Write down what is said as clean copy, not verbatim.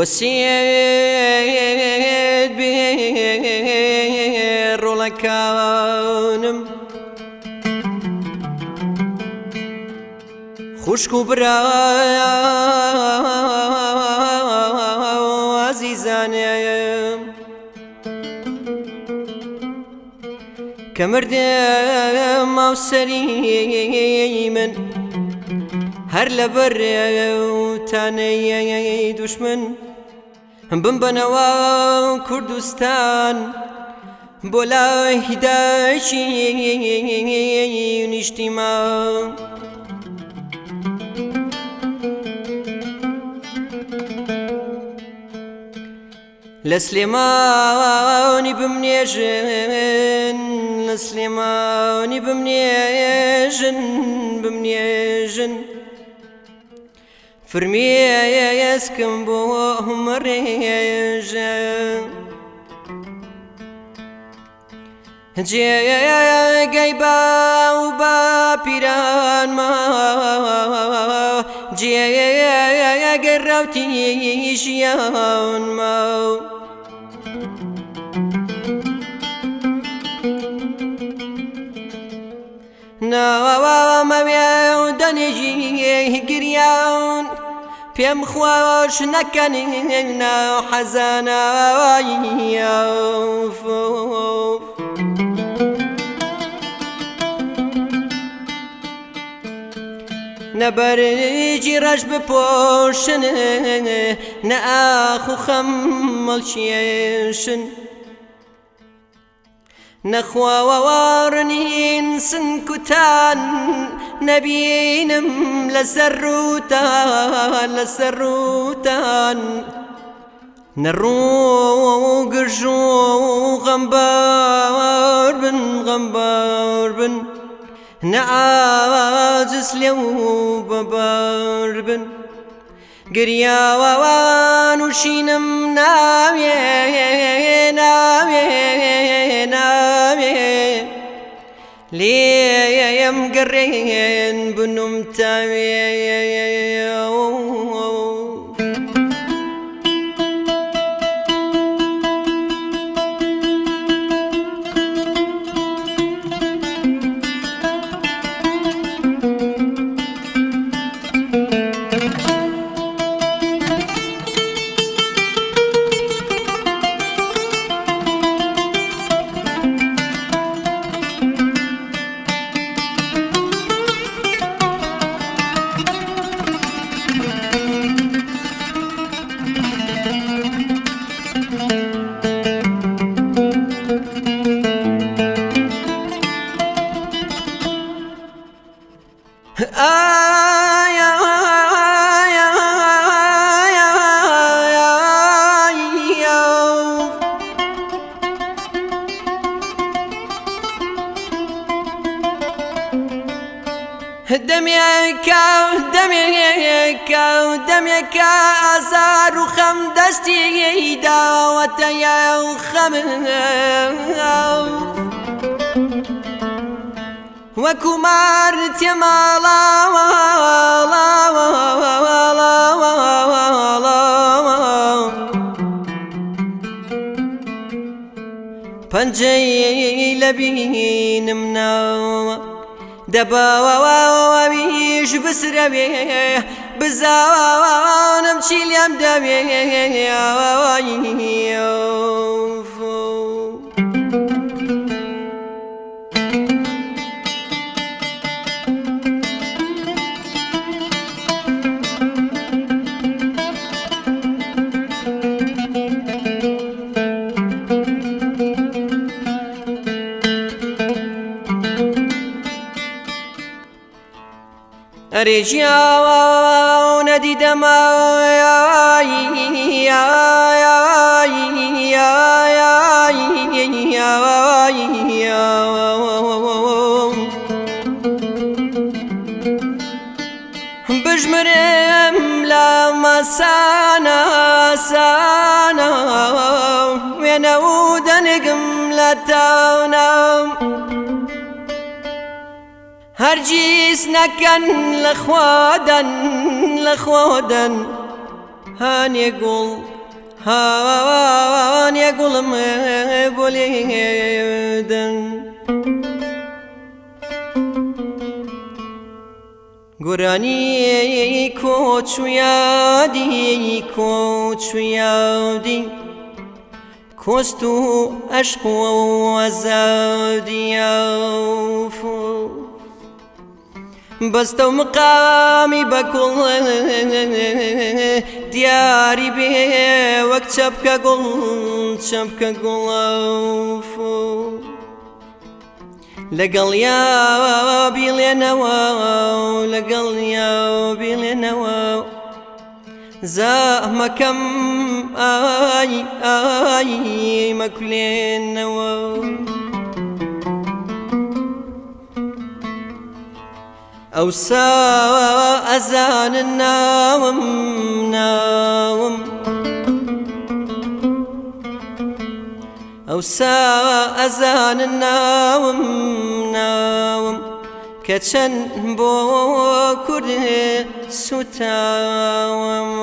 وسيد بير ولكانم خوشك برا عزيزانم كمردم او سري من هر لبر تاني دشمن بنبنوا كردستان بولا هداشي نجتماع لسليماني بمنيجن لسليماني بمنيجن فرمي يسكن بوهم الريجن جاي جايبا وبا بيران ما جاي قروتي شيان ما نوا ما بيودني قريان بيم خوش نكننا حزانا يوف نبرجي رش بپوشن نأخو خمال شيشن نخوا ووارنين سنكتان نبينم لسروتان نرو قرجو غمبار بن نعاجز لو بباربن قريا وانوشينم ناوي ليم قرين بنم تاوي دميك أزار وخم دستي داوة يا وخم وكمارت يا مالا بنجي لبين مناوة دبا وبيش بسربي بزاوة نمشي اليم دبي رجيا وندي دما بجمرم لما سانا ونعود نقم لتاونا هرجيس نكن لخوادن هان يقول هان يا قلم بوليدن قراني كوتشو يادي كوتشو يادي كوستو أشقو وزادي يوفو بستو مقامي بكل دياري بيه وقت شبكة قلوفو لقل يا بيلينوا لقل يا بيلينوا زهمكم آي مكلين نوا أو ساء أذان الناوم أو ساء أذان الناوم كتشن بو كره ستاوم